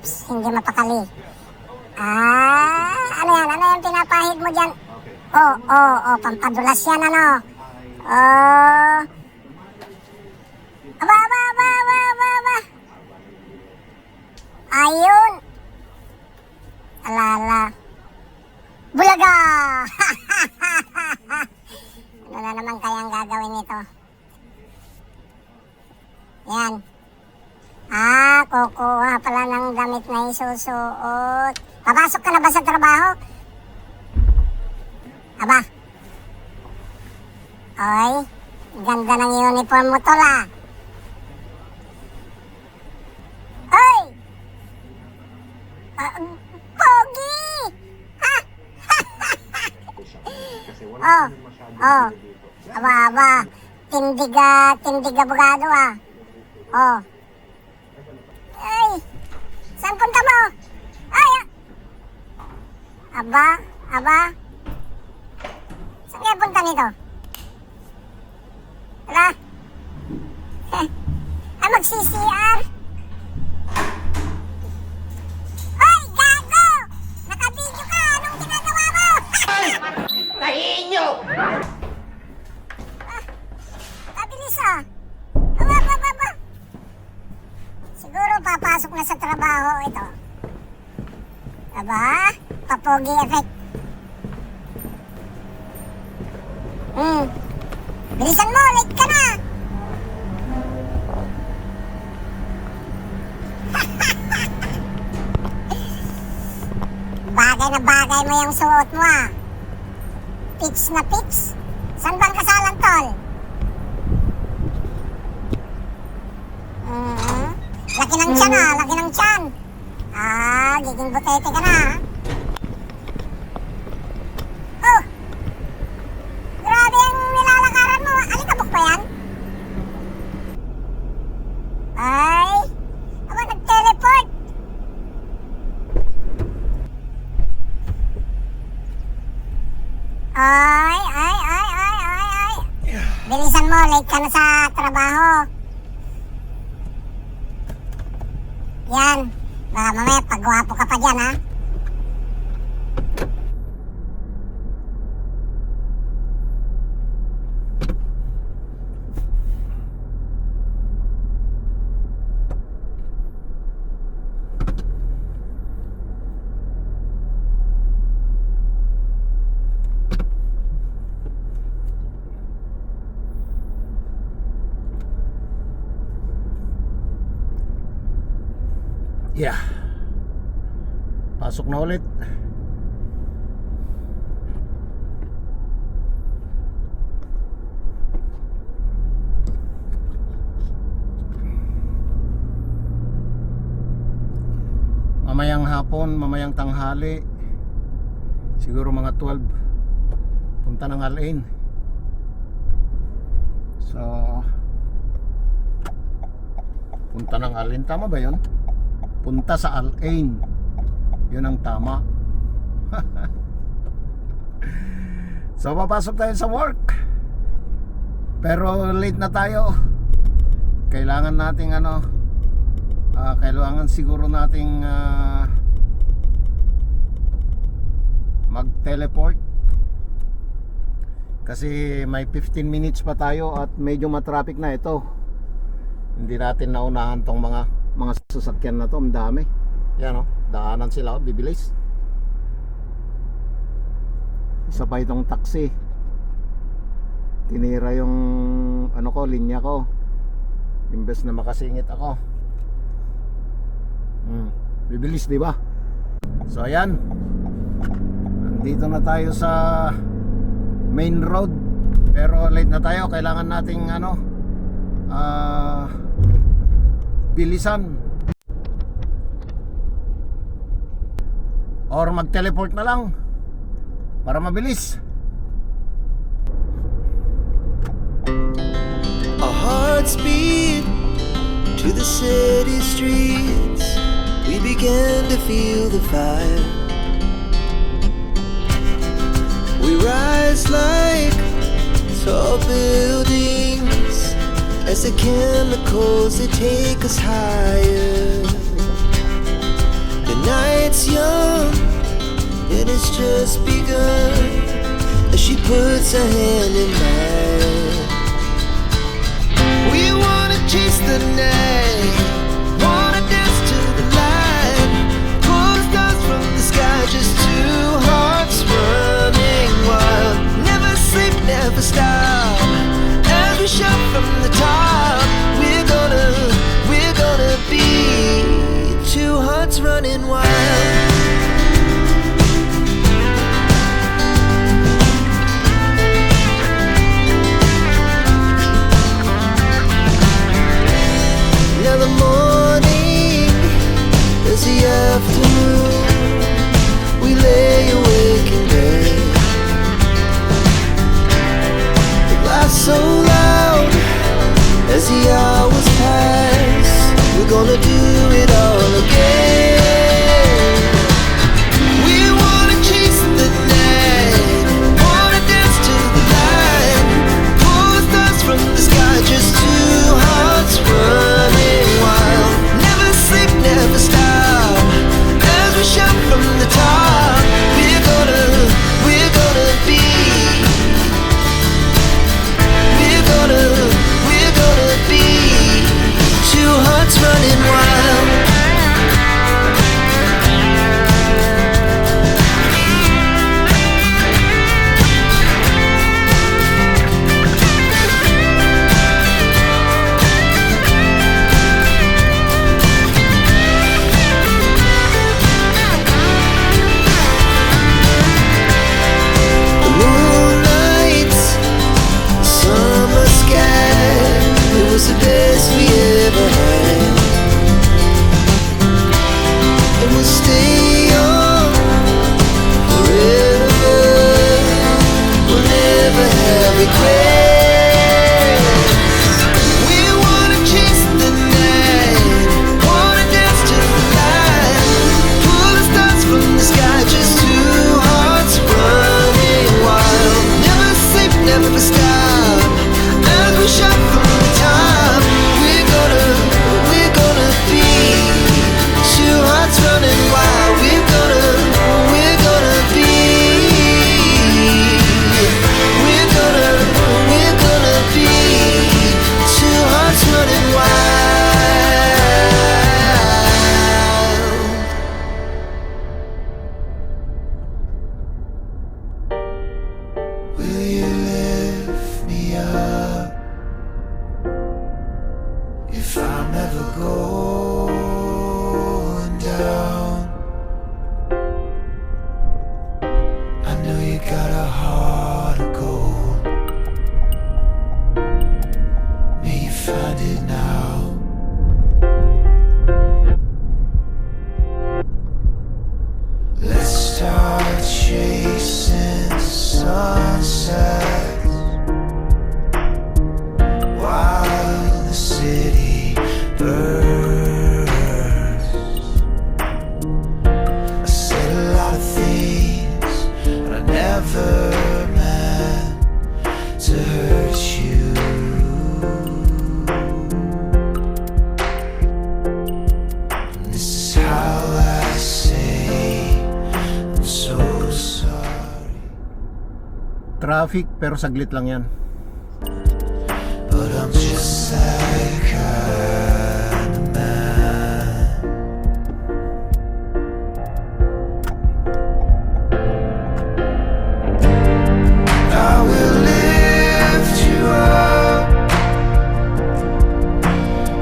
tips, hindi mapakali. Ano yan? Ano yung pinapahid mo dyan? Pampadulas yan, ano? Aba. Ayun. Alala. Bulaga! Ano na naman kayang gagawin nito? Yan. Kukuha pala ng damit na isusuot. Papasok ka na ba sa trabaho? Aba. Oy, ganda ng uniform mo, tol, ah. Oy! Pogi! Ha? Aba. Tindig abogado, ah. Ay, saan punta mo? Ay, Aba. Saan kaya punta nito? Wala. Mag-CCR. Ay, gago! Naka-video ka! Anong ginagawa mo? Tahiin nyo! Kabilis, ah. Aba. Siguro papasok na sa trabaho ito. Aba, papogi effect. Bilisan mo, late ka na. Bagay na bagay mo yung suot mo, ah. Pitch na pitch. Saan bang kasalan, tol? Laki ng tiyan, ah. Laki ng tiyan. Giging butete ka na, ah. Oh! Grabe ang nilalakaran mo. Alikabok pa yan? Ay! Aba, nag-teleport! Ay! Bilisan mo, late ka na sa trabaho. Yan. Baka mamaya pagwapo ka pa dyan, ha? Yeah. Pasok na ulit. Mamayang hapon, mamayang tanghali. Siguro mga 12. Punta ng Al-Ain. So punta ng Al-Ain, tama ba 'yon? Punta sa Al-Ain. Yun ang tama. So papasok tayo sa work. Pero late na tayo. Kailangan nating kailangan siguro nating mag-teleport. Kasi may 15 minutes pa tayo at medyo matraffic na ito. Hindi natin naunahan tong mga sasakyan na to, ang dami. Yan, daanan sila, bibilis. Isa pa itong taxi. Tinira yung linya ko. Imbes na makasingit ako. Bibilis, di ba? So ayan. Nandito na tayo sa main road. Pero late na tayo, kailangan nating bilisan or mag-teleport na lang para mabilis. Our hearts beat to the city streets. We began to feel the fire. We rise like tall buildings as the chemicals, they take us higher. night's young and it's just begun as she puts her hand in mine. We wanna chase the night, wanna dance to the light, pull stars from the sky, just two hearts running wild. Never sleep, never stop, as we shout from the top. We're gonna be two hearts running wild. Now the morning is the afternoon. We lay awake in bed. The laugh so loud as the hours pass. We're gonna do it all again. We wanna chase the night, wanna dance to the light, pull the stars from the sky, just two hearts running wild. Never sleep, never stop, as we shout from the top. We're gonna be, we're gonna be two hearts running wild. The moonlight, summer sky, it was the best we ever had. And we'll stay on forever. We'll never have regrets. We wanna chase the night, wanna dance to the light, pull the stars from the sky, just two hearts running wild. Never sleep, never stop, as we shout from the top. We're gonna be two hearts running wild. We're gonna be, we're gonna be two hearts running wild. Will you lift me up if I'm ever going down? I know you got a heart of gold. May you find it now. Let's start chasing sunsets while the city burns. I said a lot of things, but I never meant to hurt you. And this is how I say I'm so sorry. Traffic pero saglit lang yan. But I'm just that kind of man. I will lift you up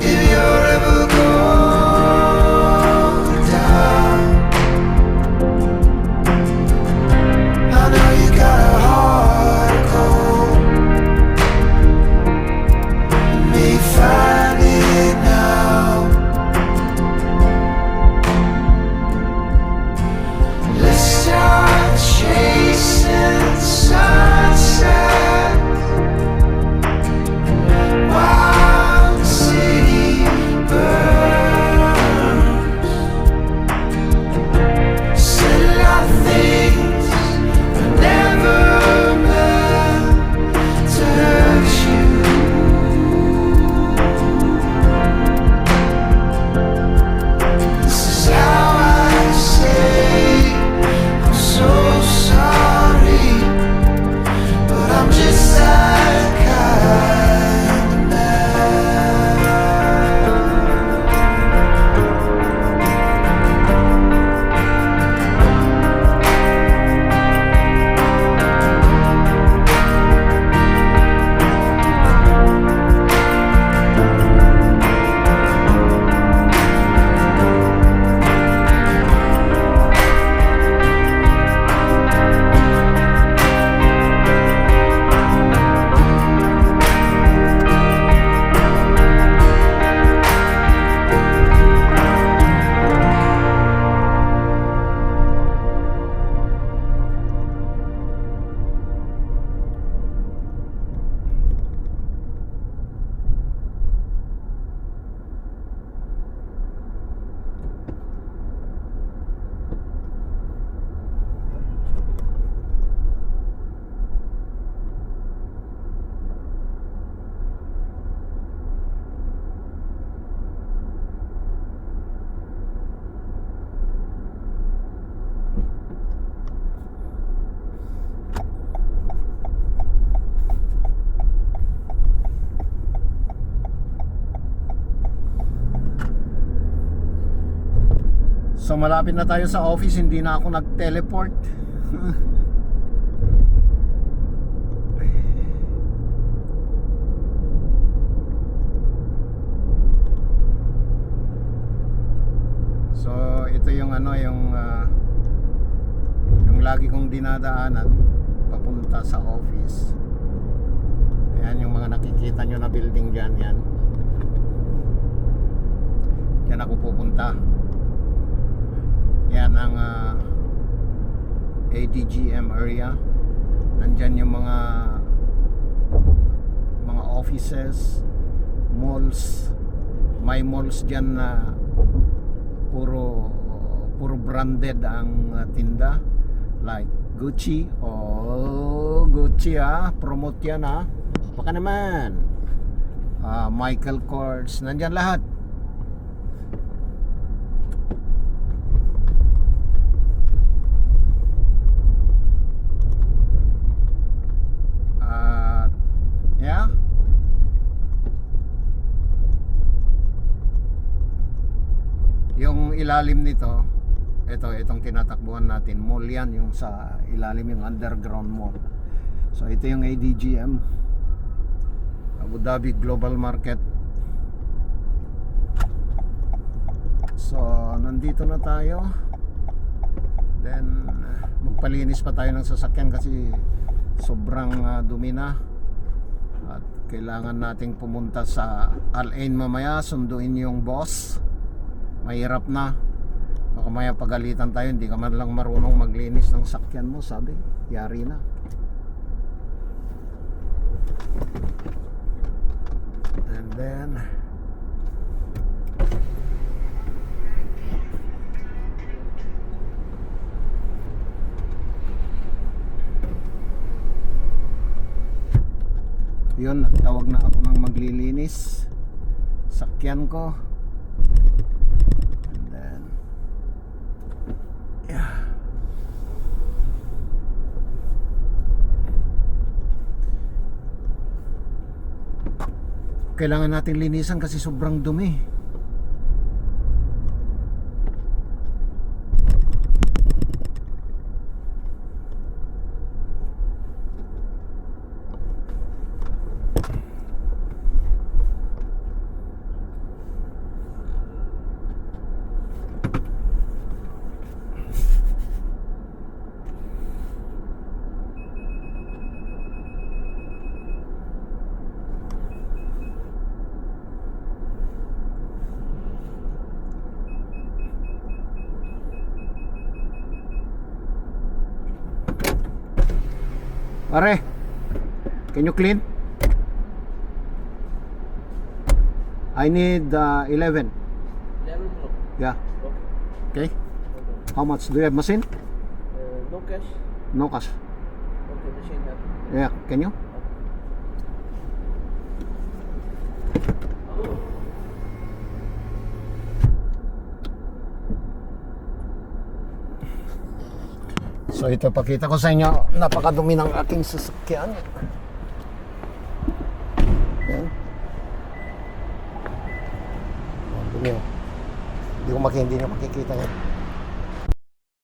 if you're ever going down. I know you got a heart of gold. May So malapit na tayo sa office, hindi na ako nag-teleport. So ito yung ano, yung lagi kong dinadaanan papunta sa office. Ayan yung mga nakikita nyo na building dyan, yan. Diyan ako pupunta. Yan ang ADGM area. Nandyan yung mga offices, malls. May malls dyan na puro branded ang tinda, like Gucci. Oh, Gucci promote yan baka naman. Michael Kors, nandyan lahat. Yeah. Yung ilalim nito, itong tinatakbuhan natin, mall yan, yung sa ilalim, yung underground mall. So ito yung ADGM, Abu Dhabi Global Market. So nandito na tayo. Then magpalinis pa tayo ng sasakyan kasi sobrang dumi na. At kailangan nating pumunta sa Al Ain mamaya, sunduin yung boss. Mahirap na. Baka maya pagalitan tayo, hindi ka man lang marunong maglinis ng sakyan mo, sabi. Yari na. And then yun, nagtawag na ako ng maglilinis sakyan ko. And then yeah, kailangan natin linisan kasi sobrang dumi. Pare, can you clean? I need 11. 11 bro. Yeah. Okay. Okay. How much? Do you have machine? No cash. No cash. Okay, machine have. Yeah. Can you? So ito, pakita ko sa inyo, napakadumi ng aking sasakyan. Yan. Dumi. Hindi nyo makikita yan.